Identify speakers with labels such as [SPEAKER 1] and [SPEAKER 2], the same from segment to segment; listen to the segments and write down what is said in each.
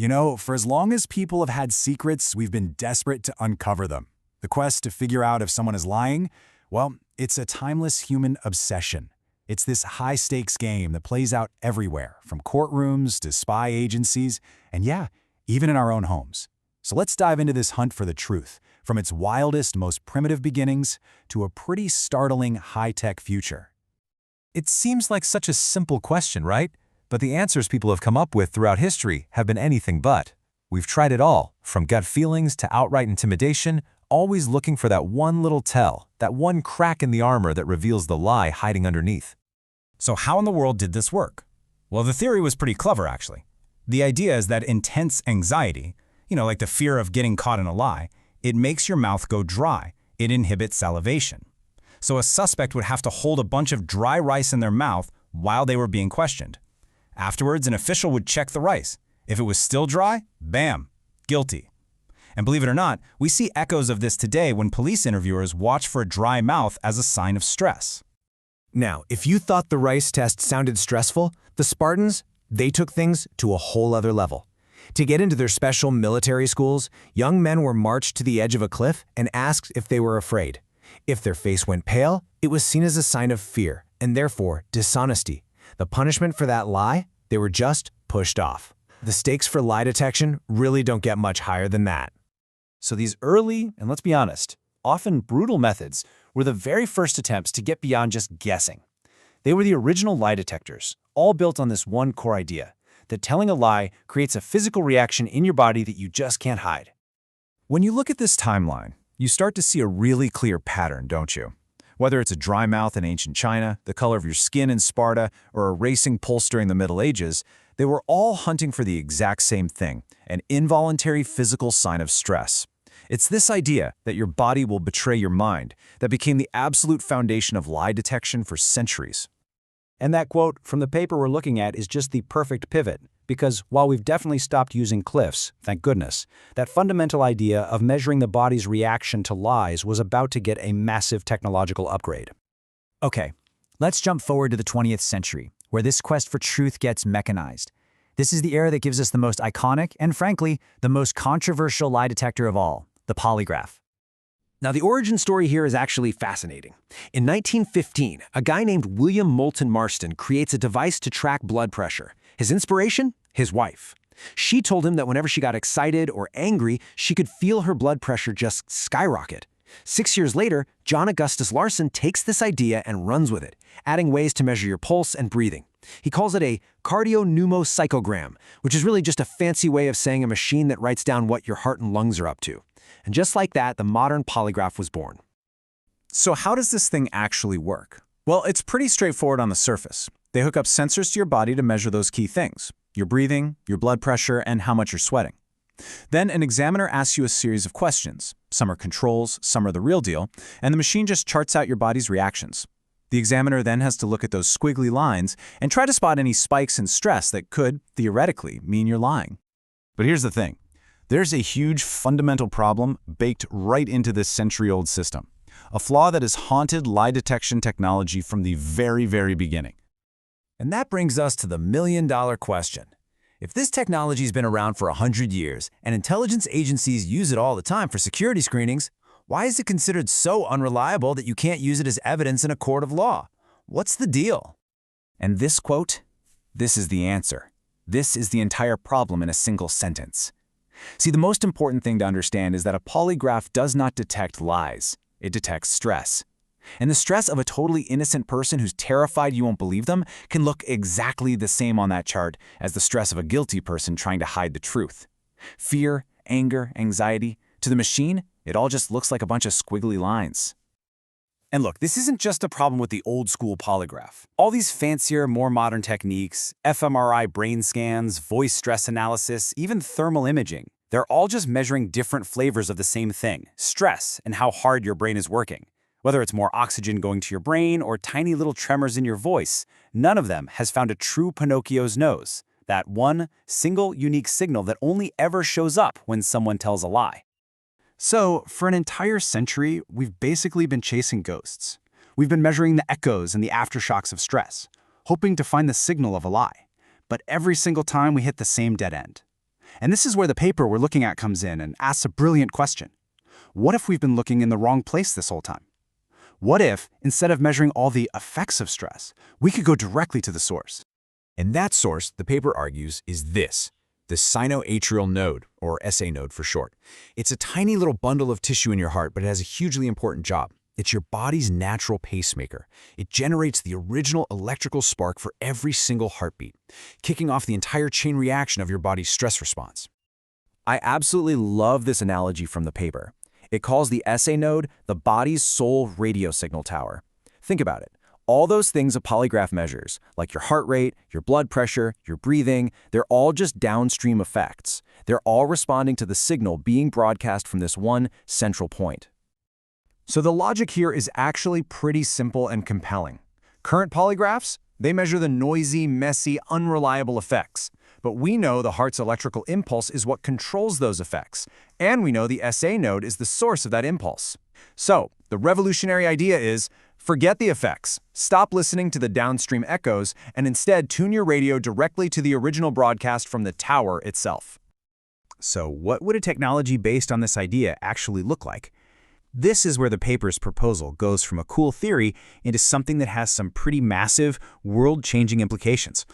[SPEAKER 1] You know, for as long as people have had secrets, we've been desperate to uncover them. The quest to figure out if someone is lying, well, it's a timeless human obsession. It's this high-stakes game that plays out everywhere, from courtrooms to spy agencies, and yeah, even in our own homes. So let's dive into this hunt for the truth, from its wildest, most primitive beginnings to a pretty startling high-tech future.
[SPEAKER 2] It seems like such a simple question, right? But the answers people have come up with throughout history have been anything but. We've tried it all, from gut feelings to outright intimidation, always looking for that one little tell, that one crack in the armor that reveals the lie hiding underneath.
[SPEAKER 3] So how in the world did this work? Well, the theory was pretty clever, actually. The idea is that intense anxiety, like the fear of getting caught in a lie, it makes your mouth go dry. It inhibits salivation. So a suspect would have to hold a bunch of dry rice in their mouth while they were being questioned. Afterwards, an official would check the rice. If it was still dry, bam, guilty. And believe it or not, we see echoes of this today when police interviewers watch for a dry mouth as a sign of stress.
[SPEAKER 4] Now, if you thought the rice test sounded stressful, the Spartans, they took things to a whole other level. To get into their special military schools, young men were marched to the edge of a cliff and asked if they were afraid. If their face went pale, it was seen as a sign of fear and therefore dishonesty. The punishment for that lie? They were just pushed off. The stakes for lie detection really don't get much higher than that.
[SPEAKER 5] So these early, and let's be honest, often brutal methods were the very first attempts to get beyond just guessing. They were the original lie detectors, all built on this one core idea, that telling a lie creates a physical reaction in your body that you just can't hide.
[SPEAKER 3] When you look at this timeline, you start to see a really clear pattern, don't you? Whether it's a dry mouth in ancient China, the color of your skin in Sparta, or a racing pulse during the Middle Ages, they were all hunting for the exact same thing, an involuntary physical sign of stress. It's this idea that your body will betray your mind that became the absolute foundation of lie detection for centuries.
[SPEAKER 5] And that quote from the paper we're looking at is just the perfect pivot, because while we've definitely stopped using cliffs, thank goodness, that fundamental idea of measuring the body's reaction to lies was about to get a massive technological upgrade.
[SPEAKER 6] Okay, let's jump forward to the 20th century, where this quest for truth gets mechanized. This is the era that gives us the most iconic and, frankly, the most controversial lie detector of all, the polygraph.
[SPEAKER 4] Now, the origin story here is actually fascinating. In 1915, a guy named William Moulton Marston creates a device to track blood pressure. His inspiration? His wife. She told him that whenever she got excited or angry, she could feel her blood pressure just skyrocket. 6 years later, John Augustus Larson takes this idea and runs with it, adding ways to measure your pulse and breathing. He calls it a cardiopneumocyclogram, which is really just a fancy way of saying a machine that writes down what your heart and lungs are up to. And just like that, the modern polygraph was born.
[SPEAKER 3] So how does this thing actually work? Well, it's pretty straightforward on the surface. They hook up sensors to your body to measure those key things: your breathing, your blood pressure, and how much you're sweating. Then an examiner asks you a series of questions. Some are controls, some are the real deal, and the machine just charts out your body's reactions. The examiner then has to look at those squiggly lines and try to spot any spikes in stress that could, theoretically, mean you're lying. But here's the thing. There's a huge fundamental problem baked right into this century-old system, a flaw that has haunted lie detection technology from the very, very beginning.
[SPEAKER 6] And that brings us to the million-dollar question. If this technology's been around for 100 years and intelligence agencies use it all the time for security screenings, why is it considered so unreliable that you can't use it as evidence in a court of law? What's the deal?
[SPEAKER 5] And this quote, this is the answer. This is the entire problem in a single sentence. See, the most important thing to understand is that a polygraph does not detect lies. It detects stress. And the stress of a totally innocent person who's terrified you won't believe them can look exactly the same on that chart as the stress of a guilty person trying to hide the truth. Fear, anger, anxiety, to the machine, it all just looks like a bunch of squiggly lines. And look, this isn't just a problem with the old-school polygraph. All these fancier, more modern techniques, fMRI brain scans, voice stress analysis, even thermal imaging, they're all just measuring different flavors of the same thing, stress and how hard your brain is working. Whether it's more oxygen going to your brain or tiny little tremors in your voice, none of them has found a true Pinocchio's nose, that one single unique signal that only ever shows up when someone tells a lie. So, for an entire century, we've basically been chasing ghosts. We've been measuring the echoes and the aftershocks of stress, hoping to find the signal of a lie. But every single time we hit the same dead end.
[SPEAKER 1] And this is where the paper we're looking at comes in and asks a brilliant question. What if we've been looking in the wrong place this whole time? What if, instead of measuring all the effects of stress, we could go directly to the source?
[SPEAKER 2] And that source, the paper argues, is this, the sinoatrial node, or SA node for short. It's a tiny little bundle of tissue in your heart, but it has a hugely important job. It's your body's natural pacemaker. It generates the original electrical spark for every single heartbeat, kicking off the entire chain reaction of your body's stress response.
[SPEAKER 4] I absolutely love this analogy from the paper. It calls the SA node the body's sole radio signal tower. Think about it. All those things a polygraph measures, like your heart rate, your blood pressure, your breathing, they're all just downstream effects. They're all responding to the signal being broadcast from this one central point.
[SPEAKER 3] So the logic here is actually pretty simple and compelling. Current polygraphs, they measure the noisy, messy, unreliable effects. But we know the heart's electrical impulse is what controls those effects. And we know the SA node is the source of that impulse. So the revolutionary idea is, forget the effects. Stop listening to the downstream echoes and instead tune your radio directly to the original broadcast from the tower itself.
[SPEAKER 1] So what would a technology based on this idea actually look like? This is where the paper's proposal goes from a cool theory into something that has some pretty massive, world-changing implications.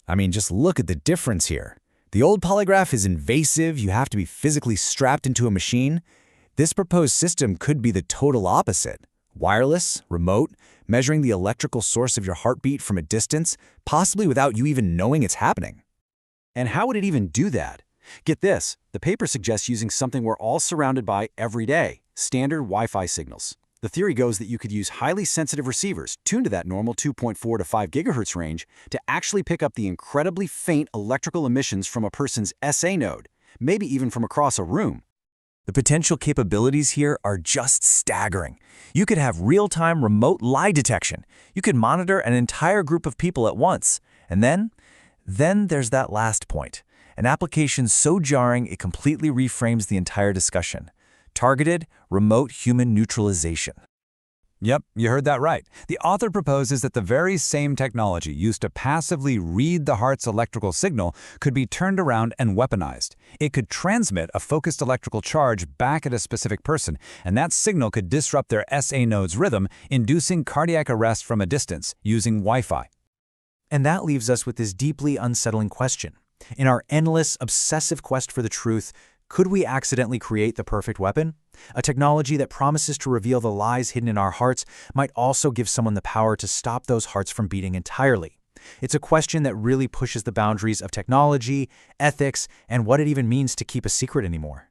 [SPEAKER 6] I mean, just look at the difference here. The old polygraph is invasive, you have to be physically strapped into a machine. This proposed system could be the total opposite. Wireless, remote, measuring the electrical source of your heartbeat from a distance, possibly without you even knowing it's happening.
[SPEAKER 4] And how would it even do that? Get this, the paper suggests using something we're all surrounded by every day, standard Wi-Fi signals. The theory goes that you could use highly sensitive receivers tuned to that normal 2.4 to 5 gigahertz range to actually pick up the incredibly faint electrical emissions from a person's SA node, maybe even from across a room.
[SPEAKER 6] The potential capabilities here are just staggering. You could have real-time remote lie detection. You could monitor an entire group of people at once. And then there's that last point. An application so jarring it completely reframes the entire discussion. Targeted, remote human neutralization.
[SPEAKER 2] Yep, you heard that right. The author proposes that the very same technology used to passively read the heart's electrical signal could be turned around and weaponized. It could transmit a focused electrical charge back at a specific person, and that signal could disrupt their SA node's rhythm, inducing cardiac arrest from a distance using Wi-Fi.
[SPEAKER 6] And that leaves us with this deeply unsettling question. In our endless, obsessive quest for the truth, could we accidentally create the perfect weapon? A technology that promises to reveal the lies hidden in our hearts might also give someone the power to stop those hearts from beating entirely. It's a question that really pushes the boundaries of technology, ethics, and what it even means to keep a secret anymore.